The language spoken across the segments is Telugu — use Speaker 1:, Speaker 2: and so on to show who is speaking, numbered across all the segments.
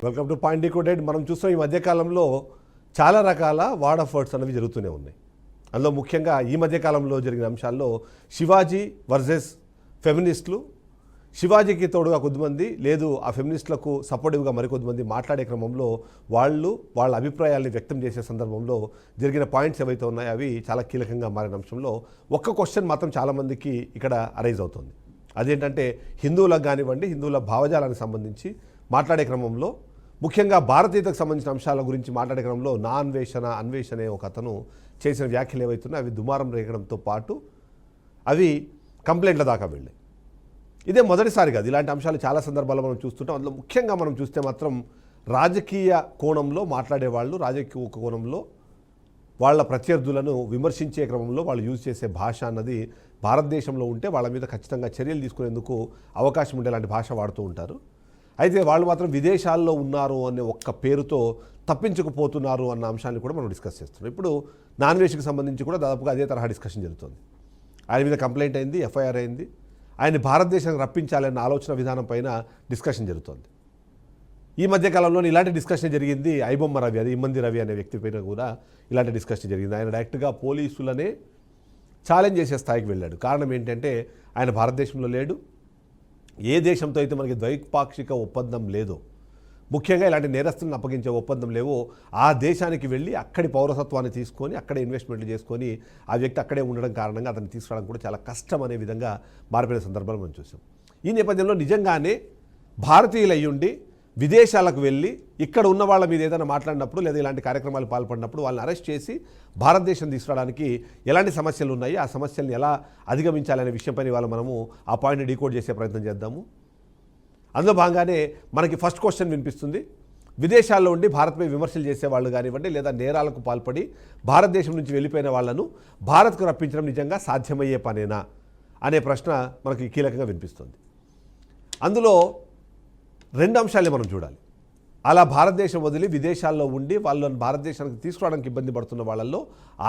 Speaker 1: Welcome to point decoded. మనం చూస్తాం ఈ మధ్యకాలంలో చాలా రకాల వార్డ్ ఆఫ్ వర్డ్స్ అనేవి జరుగుతూనే ఉన్నాయి. అందులో ముఖ్యంగా ఈ మధ్యకాలంలో జరిగిన అంశాల్లో శివాజీ వర్సెస్ ఫెమినిస్టులు, శివాజీకి తోడుగా కొద్దిమంది, లేదు ఆ ఫెమినిస్టులకు సపోర్టివ్గా మరికొద్దిమంది మాట్లాడే క్రమంలో వాళ్ళ అభిప్రాయాల్ని వ్యక్తం చేసే సందర్భంలో జరిగిన పాయింట్స్ ఏవైతే ఉన్నాయో అవి చాలా కీలకంగా మారిన అంశంలో ఒక్క క్వశ్చన్ మాత్రం చాలామందికి ఇక్కడ అరైజ్ అవుతుంది. అదేంటంటే హిందువులకు కానివ్వండి, హిందువుల భావజాలానికి సంబంధించి మాట్లాడే క్రమంలో ముఖ్యంగా భారతీయతకు సంబంధించిన అంశాల గురించి మాట్లాడే క్రమంలో అన్వేషణ ఒక అతను చేసిన వ్యాఖ్యలు ఏవైతున్నాయో అవి దుమారం రేగడంతో పాటు అవి కంప్లైంట్ల దాకా వెళ్ళాయి. ఇదే మొదటిసారి కాదు, ఇలాంటి అంశాలు చాలా సందర్భాల్లో మనం చూస్తుంటాం. అందులో ముఖ్యంగా మనం చూస్తే మాత్రం రాజకీయ కోణంలో మాట్లాడేవాళ్ళు, రాజకీయ కోణంలో వాళ్ళ ప్రత్యర్థులను విమర్శించే క్రమంలో వాళ్ళు యూజ్ చేసే భాష అన్నది భారతదేశంలో ఉంటే వాళ్ళ మీద ఖచ్చితంగా చర్యలు తీసుకునేందుకు అవకాశం ఉండేలాంటి భాష వాడుతూ ఉంటారు. అయితే వాళ్ళు మాత్రం విదేశాల్లో ఉన్నారు అనే ఒక్క పేరుతో తప్పించుకుపోతున్నారు అన్న అంశాన్ని కూడా మనం డిస్కస్ చేస్తున్నాం. ఇప్పుడు నాన్వేష్కి సంబంధించి కూడా దాదాపుగా అదే తరహా డిస్కషన్ జరుగుతుంది. ఆయన మీద కంప్లైంట్ అయింది, ఎఫ్ఐఆర్ అయింది. ఆయన భారతదేశానికి రప్పించాలన్న ఆలోచన విధానం పైన డిస్కషన్ జరుగుతుంది. ఈ మధ్యకాలంలో ఇలాంటి డిస్కషన్ జరిగింది ఐబొమ్మ రవి, అది ఇమ్మంది రవి అనే వ్యక్తి పైన కూడా ఇలాంటి డిస్కషన్ జరిగింది. ఆయన డైరెక్ట్గా పోలీసులనే ఛాలెంజ్ చేసే స్థాయికి వెళ్ళాడు. కారణం ఏంటంటే ఆయన భారతదేశంలో లేడు, ఏ దేశంతో అయితే మనకి ద్వైపాక్షిక ఒప్పందం లేదో, ముఖ్యంగా ఇలాంటి నేరస్తులను అప్పగించే ఒప్పందం లేవో ఆ దేశానికి వెళ్ళి అక్కడి పౌరసత్వాన్ని తీసుకొని అక్కడే ఇన్వెస్ట్మెంట్లు చేసుకొని ఆ వ్యక్తి అక్కడే ఉండడం కారణంగా అతన్ని తీసుకురావడం కూడా చాలా కష్టం అనే విధంగా మారిపోయిన సందర్భాలు మనం చూసాం. ఈ నేపథ్యంలో నిజంగానే భారతీయులు అయ్యుండి విదేశాలకు వెళ్ళి ఇక్కడ ఉన్న వాళ్ళ మీద ఏదైనా మాట్లాడినప్పుడు లేదా ఇలాంటి కార్యక్రమాలు పాల్పడినప్పుడు వాళ్ళని అరెస్ట్ చేసి భారతదేశం తీసుకురావడానికి ఎలాంటి సమస్యలు ఉన్నాయి, ఆ సమస్యలను ఎలా అధిగమించాలనే విషయంపై ఇవాళ మనము ఆ పాయింట్ని డీకోడ్ చేసే ప్రయత్నం చేద్దాము. అందులో భాగంగానే మనకి ఫస్ట్ క్వశ్చన్ వినిపిస్తుంది. విదేశాల్లో ఉండి భారత్పై విమర్శలు చేసేవాళ్ళు కానివ్వండి, లేదా నేరాలకు పాల్పడి భారతదేశం నుంచి వెళ్ళిపోయిన వాళ్లను భారత్కు రప్పించడం నిజంగా సాధ్యమయ్యే పనేనా అనే ప్రశ్న మనకి కీలకంగా వినిపిస్తుంది. అందులో రెండు అంశాలే మనం చూడాలి. అలా భారతదేశం వదిలి విదేశాల్లో ఉండి వాళ్ళని భారతదేశానికి తీసుకురావడానికి ఇబ్బంది పడుతున్న వాళ్ళల్లో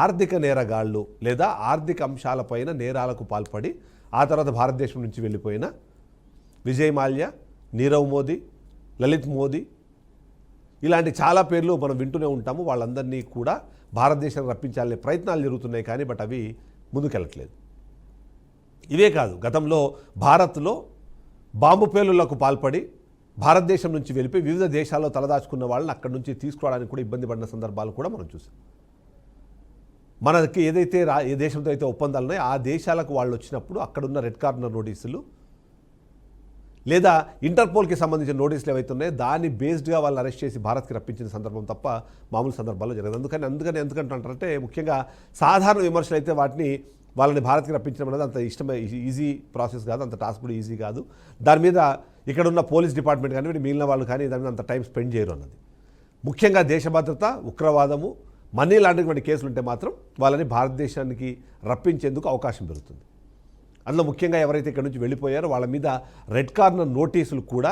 Speaker 1: ఆర్థిక నేరగాళ్ళు లేదా ఆర్థిక అంశాలపైన నేరాలకు పాల్పడి ఆ తర్వాత భారతదేశం నుంచి వెళ్ళిపోయిన విజయ్ మాల్యా, నీరవ్ మోదీ, లలిత్ మోదీ, ఇలాంటి చాలా పేర్లు మనం వింటూనే ఉంటాము. వాళ్ళందరినీ కూడా భారతదేశానికి రప్పించాలనే ప్రయత్నాలు జరుగుతున్నాయి, కానీ బట్ అవి ముందుకెళ్ళట్లేదు. ఇవే కాదు, గతంలో భారత్లో బాంబు పేలుళ్లకు పాల్పడి భారతదేశం నుంచి వెళ్ళిపోయి వివిధ దేశాల్లో తలదాచుకున్న వాళ్ళని అక్కడి నుంచి తీసుకురావడానికి కూడా ఇబ్బంది పడిన సందర్భాలు కూడా మనం చూసాం. మనకి ఏదైతే ఏ దేశంతో అయితే ఒప్పందాలు ఉన్నాయో ఆ దేశాలకు వాళ్ళు వచ్చినప్పుడు అక్కడున్న రెడ్ కార్నర్ నోటీసులు లేదా ఇంటర్పోల్కి సంబంధించిన నోటీసులు ఏవైతే ఉన్నాయో దాన్ని బేస్డ్గా వాళ్ళని అరెస్ట్ చేసి భారత్కి రప్పించిన సందర్భం తప్ప మామూలు సందర్భాల్లో జరగదు. ఎందుకంటే ముఖ్యంగా సాధారణ విమర్శలు అయితే వాటిని వాళ్ళని భారత్కి రప్పించడం అనేది అంత ఈజీ ప్రాసెస్ కాదు, అంత టాస్క్ కూడా ఈజీ కాదు. దాని మీద ఇక్కడ ఉన్న పోలీస్ డిపార్ట్మెంట్ కానీ మిగిలిన వాళ్ళు కానీ దాని మీద అంత టైం స్పెండ్ చేయరు అన్నది. ముఖ్యంగా దేశ భద్రత, ఉగ్రవాదము, మనీ లాండరింగ్ వంటి కేసులు ఉంటే మాత్రం వాళ్ళని భారతదేశానికి రప్పించేందుకు అవకాశం పెరుగుతుంది. అందులో ముఖ్యంగా ఎవరైతే ఇక్కడ నుంచి వెళ్ళిపోయారో వాళ్ళ మీద రెడ్ కార్నర్ నోటీసులు కూడా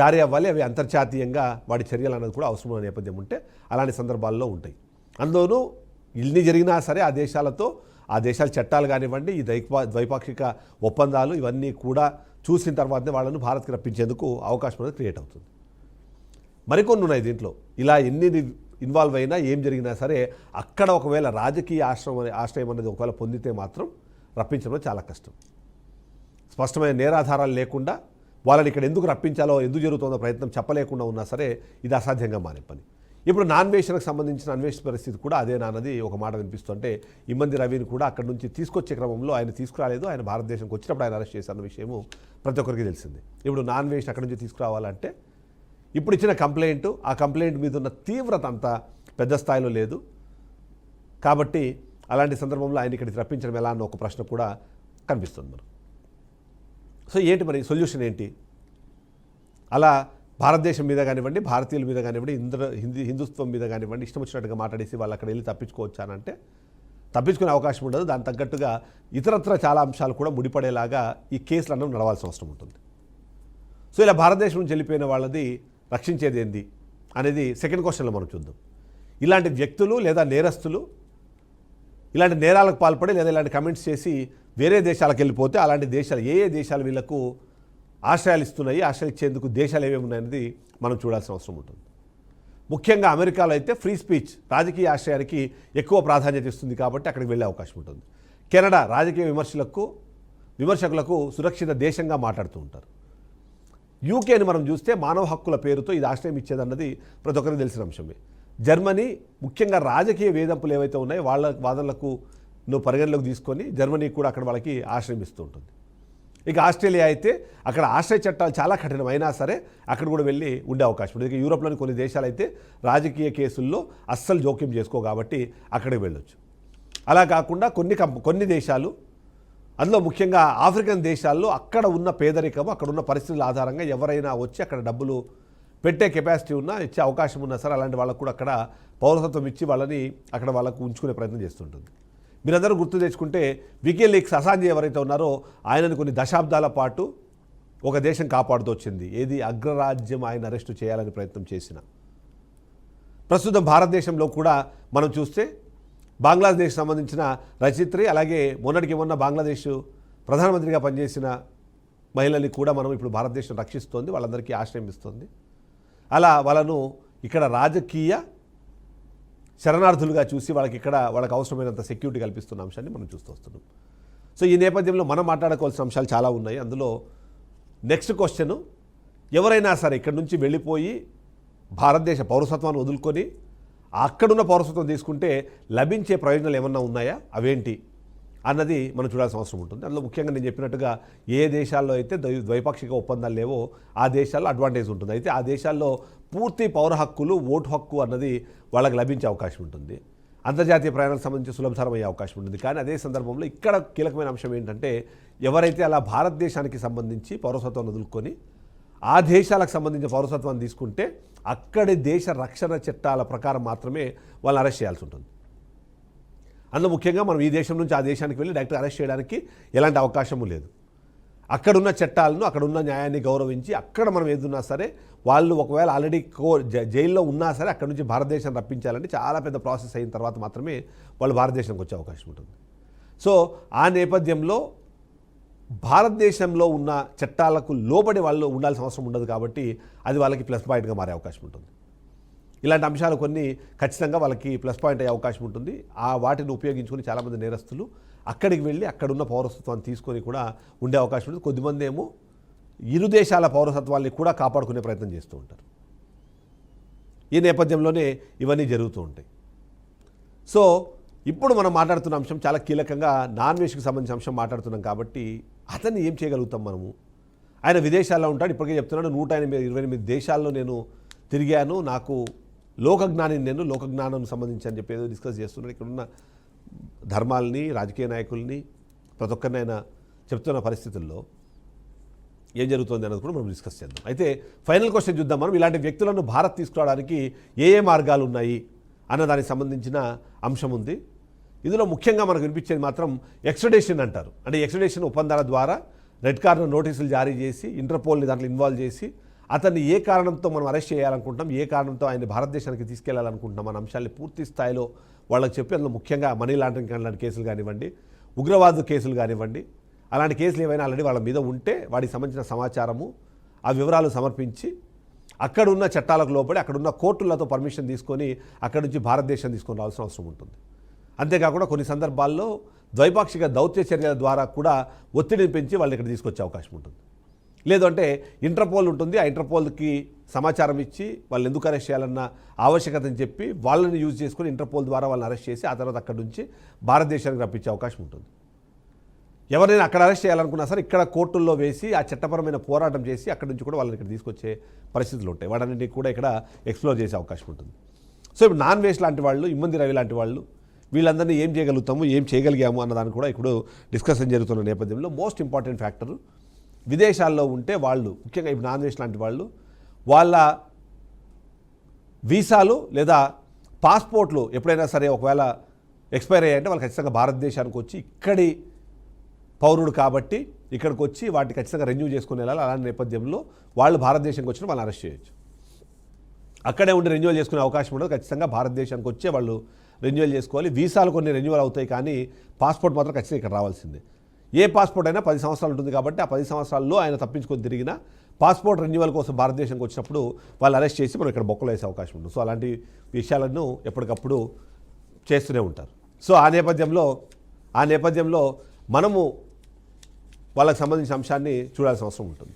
Speaker 1: జారీ అవ్వాలి. అవి అంతర్జాతీయంగా వాటి చర్యలు అనేది కూడా అవసరమైన నేపథ్యం ఉంటే అలాంటి సందర్భాల్లో ఉంటాయి. అందులోనూ ఇన్ని జరిగినా సరే ఆ దేశాల చట్టాలు కానివ్వండి, ఈ ద్వైపాక్షిక ఒప్పందాలు ఇవన్నీ కూడా చూసిన తర్వాతనే వాళ్ళను భారత్కి రప్పించేందుకు అవకాశం అనేది క్రియేట్ అవుతుంది. మరికొన్ని ఉన్నాయి దీంట్లో. ఇలా ఎన్ని ఇన్వాల్వ్ అయినా ఏం జరిగినా సరే అక్కడ ఒకవేళ రాజకీయ ఆశ్రయం అనేది ఒకవేళ పొందితే మాత్రం రప్పించడం చాలా కష్టం. స్పష్టమైన నేరాధారాలు లేకుండా వాళ్ళని ఇక్కడ ఎందుకు రప్పించాలో, ఎందుకు జరుగుతుందో ప్రయత్నం చెప్పలేకుండా ఉన్నా సరే ఇది అసాధ్యంగా మారే పని. ఇప్పుడు నాన్వేషణకు సంబంధించిన అన్వేషణ పరిస్థితి కూడా అదే నాన్నది ఒక మాట వినిపిస్తుంటే ఇమ్మంది రవిని కూడా అక్కడి నుంచి తీసుకొచ్చే క్రమంలో ఆయన తీసుకురాలేదు, ఆయన భారతదేశంకి వచ్చినప్పుడు ఆయన అరెస్ట్ చేశారన్న విషయము ప్రతి ఒక్కరికి తెలిసింది. ఇప్పుడు నాన్వేషణ అక్కడి నుంచి తీసుకురావాలంటే ఇప్పుడు ఇచ్చిన కంప్లైంట్, ఆ కంప్లైంట్ మీద ఉన్న తీవ్రత అంత పెద్ద స్థాయిలో లేదు. కాబట్టి అలాంటి సందర్భంలో ఆయన ఇక్కడికి రప్పించడం ఎలా అన్న ఒక ప్రశ్న కూడా కనిపిస్తుంది మనకు. సో ఏంటి మరి సొల్యూషన్ ఏంటి? అలా భారతదేశం మీద కానివ్వండి, భారతీయుల మీద కానివ్వండి, హిందుత్వం మీద కానివ్వండి ఇష్టం వచ్చినట్టుగా మాట్లాడేసి వాళ్ళు అక్కడ వెళ్ళి తప్పించుకోవచ్చానంటే తప్పించుకునే అవకాశం ఉండదు. దాని తగ్గట్టుగా ఇతరత్ర చాలా అంశాలు కూడా ముడిపడేలాగా ఈ కేసులు అన్నవి నడవాల్సిన అవసరం ఉంటుంది. సో ఇలా భారతదేశం నుంచి వెళ్ళిపోయిన వాళ్ళది రక్షించేది ఏంది అనేది సెకండ్ క్వశ్చన్లో మనం చూద్దాం. ఇలాంటి వ్యక్తులు లేదా నేరస్తులు ఇలాంటి నేరాలకు పాల్పడి లేదా ఇలాంటి కమెంట్స్ చేసి వేరే దేశాలకు వెళ్ళిపోతే అలాంటి దేశాలు ఏ దేశాలు వీళ్లకు ఆశ్రయాలు ఇస్తున్నాయి, ఆశ్రయాలు ఇచ్చేందుకు దేశాలు ఏమేమి ఉన్నాయనేది మనం చూడాల్సిన అవసరం ఉంటుంది. ముఖ్యంగా అమెరికాలో అయితే ఫ్రీ స్పీచ్ రాజకీయ ఆశ్రయానికి ఎక్కువ ప్రాధాన్యత ఇస్తుంది కాబట్టి అక్కడికి వెళ్ళే అవకాశం ఉంటుంది. కెనడా రాజకీయ విమర్శకులకు సురక్షిత దేశంగా మాట్లాడుతూ ఉంటారు. యూకేని మనం చూస్తే మానవ హక్కుల పేరుతో ఇది ఆశ్రయం ఇచ్చేదన్నది ప్రతి ఒక్కరికి తెలిసిన అంశమే. జర్మనీ ముఖ్యంగా రాజకీయ వేధింపులు ఏవైతే ఉన్నాయో వాళ్ళ వాదనలకు పరిగణలోకి తీసుకొని జర్మనీ కూడా అక్కడ వాళ్ళకి ఆశ్రయం ఇస్తూ ఉంటుంది. ఇక ఆస్ట్రేలియా అయితే అక్కడ ఆశ్రయ చట్టాలు చాలా కఠినమైనా సరే అక్కడ కూడా వెళ్ళి ఉండే అవకాశం ఉంటుంది. ఇక యూరోప్లోని కొన్ని దేశాలు అయితే రాజకీయ కేసుల్లో అస్సలు జోక్యం చేసుకో కాబట్టి అక్కడికి వెళ్ళొచ్చు. అలా కాకుండా కొన్ని దేశాలు, అందులో ముఖ్యంగా ఆఫ్రికన్ దేశాల్లో అక్కడ ఉన్న పేదరికం, అక్కడ ఉన్న పరిస్థితుల ఆధారంగా ఎవరైనా వచ్చి అక్కడ డబ్బులు పెట్టే కెపాసిటీ ఉన్నా, ఇచ్చే అవకాశం ఉన్నా సరే అలాంటి వాళ్ళకు కూడా అక్కడ పౌరసత్వం ఇచ్చి వాళ్ళని అక్కడ వాళ్ళకు ఉంచుకునే ప్రయత్నం చేస్తుంటుంది. మీరందరూ గుర్తు తెచ్చుకుంటే వికీలీక్స్ అసాంజ్ ఎవరైతే ఉన్నారో ఆయనను కొన్ని దశాబ్దాల పాటు ఒక దేశం కాపాడుతూ వచ్చింది. ఏది అగ్రరాజ్యం ఆయన అరెస్టు చేయాలని ప్రయత్నం చేసిన. ప్రస్తుతం భారతదేశంలో కూడా మనం చూస్తే బంగ్లాదేశ్ సంబంధించిన రచయిత్రి, అలాగే మొన్న బంగ్లాదేశ్ ప్రధానమంత్రిగా పనిచేసిన మహిళల్ని కూడా మనం ఇప్పుడు భారతదేశం రక్షిస్తోంది, వాళ్ళందరికీ ఆశ్రయం ఇస్తుంది. అలా వాళ్ళను ఇక్కడ రాజకీయ శరణార్థులుగా చూసి వాళ్ళకి అవసరమైనంత సెక్యూరిటీ కల్పిస్తున్న అంశాన్ని మనం చూస్తూ వస్తున్నాం. సో ఈ నేపథ్యంలో మనం మాట్లాడుకోవాల్సిన అంశాలు చాలా ఉన్నాయి. అందులో నెక్స్ట్ క్వశ్చన్, ఎవరైనా సరే ఇక్కడ నుంచి వెళ్ళిపోయి భారతదేశ పౌరసత్వాన్ని వదులుకొని అక్కడున్న పౌరసత్వం తీసుకుంటే లభించే ప్రయోజనాలు ఏమన్నా ఉన్నాయా, అవేంటి అన్నది మనం చూడాల్సిన అవసరం ఉంటుంది. అందులో ముఖ్యంగా నేను చెప్పినట్టుగా ఏ దేశాల్లో అయితే ద్వైపాక్షిక ఒప్పందాలు లేవో ఆ దేశాల్లో అడ్వాంటేజ్ ఉంటుంది. అయితే ఆ దేశాల్లో పూర్తి పౌర హక్కులు, ఓటు హక్కు అన్నది వాళ్ళకి లభించే అవకాశం ఉంటుంది. అంతర్జాతీయ ప్రయాణాలకు సంబంధించి సులభతరం అయ్యే అవకాశం ఉంటుంది. కానీ అదే సందర్భంలో ఇక్కడ కీలకమైన అంశం ఏంటంటే, ఎవరైతే అలా భారతదేశానికి సంబంధించి పౌరసత్వాన్ని వదులుకొని ఆ దేశాలకు సంబంధించిన పౌరసత్వాన్ని తీసుకుంటే అక్కడి దేశ రక్షణ చట్టాల ప్రకారం మాత్రమే వాళ్ళని అరెస్ట్ చేయాల్సి ఉంటుంది. అందులో ముఖ్యంగా మనం ఈ దేశం నుంచి ఆ దేశానికి వెళ్ళి డైరెక్ట్గా అరెస్ట్ చేయడానికి ఎలాంటి అవకాశము లేదు. అక్కడున్న చట్టాలను, అక్కడున్న న్యాయాన్ని గౌరవించి అక్కడ మనం ఏదున్నా సరే వాళ్ళు ఒకవేళ ఆల్రెడీ జైల్లో ఉన్నా సరే అక్కడ నుంచి భారతదేశం రప్పించాలంటే చాలా పెద్ద ప్రాసెస్ అయిన తర్వాత మాత్రమే వాళ్ళు భారతదేశానికి వచ్చే అవకాశం ఉంటుంది. సో ఆ నేపథ్యంలో భారతదేశంలో ఉన్న చట్టాలకు లోబడి వాళ్ళు ఉండాల్సిన అవసరం ఉండదు కాబట్టి అది వాళ్ళకి ప్లస్ పాయింట్గా మారే అవకాశం ఉంటుంది. ఇలాంటి అంశాలు కొన్ని ఖచ్చితంగా వాళ్ళకి ప్లస్ పాయింట్ అయ్యే అవకాశం ఉంటుంది. ఆ వాటిని ఉపయోగించుకొని చాలామంది నేరస్తులు అక్కడికి వెళ్ళి అక్కడున్న పౌరసత్వాన్ని తీసుకొని కూడా ఉండే అవకాశం ఉంటుంది. కొద్దిమంది ఏమో ఇరు దేశాల పౌరసత్వాన్ని కూడా కాపాడుకునే ప్రయత్నం చేస్తూ ఉంటారు. ఈ నేపథ్యంలోనే ఇవన్నీ జరుగుతూ ఉంటాయి. సో ఇప్పుడు మనం మాట్లాడుతున్న అంశం చాలా కీలకంగా నాన్ వెజ్కి సంబంధించిన అంశం మాట్లాడుతున్నాం కాబట్టి అతన్ని ఏం చేయగలుగుతాం మనము. ఆయన విదేశాల్లో ఉంటాడు, ఇప్పటికే చెప్తున్నాడు 128 దేశాల్లో నేను తిరిగాను, నాకు లోకజ్ఞానం సంబంధించి అని చెప్పి ఏదో డిస్కస్ చేస్తున్నాడు. ఇక్కడున్న ధర్మాలని, రాజకీయ నాయకుల్ని, ప్రతి ఒక్కరిని ఆయన చెప్తున్న పరిస్థితుల్లో ఏం జరుగుతుంది అన్నది కూడా మనం డిస్కస్ చేద్దాం. అయితే ఫైనల్ క్వశ్చన్ చూద్దాం మనం, ఇలాంటి వ్యక్తులను భారత్ తీసుకురావడానికి ఏ మార్గాలు ఉన్నాయి అన్న దానికి సంబంధించిన అంశం ఉంది. ఇందులో ముఖ్యంగా మనకు వినిపించేది మాత్రం ఎక్స్ట్రడిషన్ అంటారు. అంటే ఎక్స్ట్రడిషన్ ఒప్పందాల ద్వారా రెడ్ కార్నర్ నోటీసులు జారీ చేసి ఇంటర్పోల్ని దాంట్లో ఇన్వాల్వ్ చేసి అతన్ని ఏ కారణంతో మనం అరెస్ట్ చేయాలనుకుంటాం, ఏ కారణంతో ఆయన భారతదేశానికి తీసుకెళ్లాలనుకుంటున్నాం అన్న అంశాన్ని పూర్తి స్థాయిలో వాళ్ళకి చెప్పి అందులో ముఖ్యంగా మనీ లాండరింగ్ లాంటి కేసులు కానివ్వండి, ఉగ్రవాద కేసులు కానివ్వండి, అలాంటి కేసులు ఏవైనా ఆల్రెడీ వాళ్ళ మీద ఉంటే వాటికి సంబంధించిన సమాచారము, ఆ వివరాలు సమర్పించి అక్కడున్న చట్టాలకు లోపడి అక్కడున్న కోర్టులతో పర్మిషన్ తీసుకొని అక్కడి నుంచి భారతదేశం తీసుకొని రావాల్సిన అవసరం ఉంటుంది. అంతేకాకుండా కొన్ని సందర్భాల్లో ద్వైపాక్షిక దౌత్య చర్యల ద్వారా కూడా ఒత్తిడిని పెంచి వాళ్ళని ఇక్కడ తీసుకొచ్చే అవకాశం ఉంటుంది. లేదంటే ఇంటర్పోల్ ఉంటుంది, ఆ ఇంటర్పోల్కి సమాచారం ఇచ్చి వాళ్ళు ఎందుకు అరెస్ట్ చేయాలన్న ఆవశ్యకతని చెప్పి వాళ్ళని యూజ్ చేసుకొని ఇంటర్పోల్ ద్వారా వాళ్ళని అరెస్ట్ చేసి ఆ తర్వాత అక్కడి నుంచి భారతదేశానికి రప్పించే అవకాశం ఉంటుంది. ఎవరైనా అక్కడ అరెస్ట్ చేయాలనుకున్నా సరే ఇక్కడ కోర్టుల్లో వేసి ఆ చట్టపరమైన పోరాటం చేసి అక్కడి నుంచి కూడా వాళ్ళని ఇక్కడ తీసుకొచ్చే పరిస్థితులు ఉంటాయి. వాటన్నింటినీ కూడా ఇక్కడ ఎక్స్ప్లోర్ చేసే అవకాశం ఉంటుంది. సో ఇప్పుడు నాన్ వేస్ట్ లాంటి వాళ్ళు, ఇమ్మంది రవి లాంటి వాళ్ళు, వీళ్ళందరినీ ఏం చేయగలుగుతాము, ఏం చేయగలిగాము అన్నదాన్ని కూడా ఇప్పుడు డిస్కషన్ జరుగుతున్న నేపథ్యంలో మోస్ట్ ఇంపార్టెంట్ ఫ్యాక్టర్ విదేశాల్లో ఉంటే వాళ్ళు, ముఖ్యంగా ఇప్పుడు నాన్ వేస్ట్ లాంటి వాళ్ళు, వాళ్ళ వీసాలు లేదా పాస్పోర్ట్లు ఎప్పుడైనా సరే ఒకవేళ ఎక్స్పైర్ అయ్యాయంటే వాళ్ళు ఖచ్చితంగా భారతదేశానికి వచ్చి ఇక్కడి పౌరుడు కాబట్టి ఇక్కడికి వచ్చి వాటిని ఖచ్చితంగా రెన్యూ చేసుకుని వెళ్ళాలి. అలాంటి నేపథ్యంలో వాళ్ళు భారతదేశానికి వచ్చిన వాళ్ళని అరెస్ట్ చేయొచ్చు. అక్కడే ఉండి రెన్యూవల్ చేసుకునే అవకాశం ఉండదు. ఖచ్చితంగా భారతదేశానికి వచ్చే వాళ్ళు రెన్యూవల్ చేసుకోవాలి. వీసాలు కొన్ని రెన్యూవల్ అవుతాయి కానీ పాస్పోర్ట్ మాత్రం ఖచ్చితంగా ఇక్కడ రావాల్సిందే. ఏ పాస్పోర్ట్ అయినా 10 సంవత్సరాలు ఉంటుంది కాబట్టి ఆ 10 సంవత్సరాల్లో ఆయన తప్పించుకొని తిరిగిన పాస్పోర్ట్ రెన్యువల్ కోసం భారతదేశంకి వచ్చినప్పుడు వాళ్ళు అరెస్ట్ చేసి మనం ఇక్కడ బొక్కలు వేసే అవకాశం ఉంది. సో అలాంటి విషయాలను ఎప్పటికప్పుడు చేస్తూనే ఉంటారు. సో ఆ నేపథ్యంలో మనము వాళ్ళకి సంబంధించిన అంశాన్ని చూడాల్సిన అవసరం ఉంటుంది.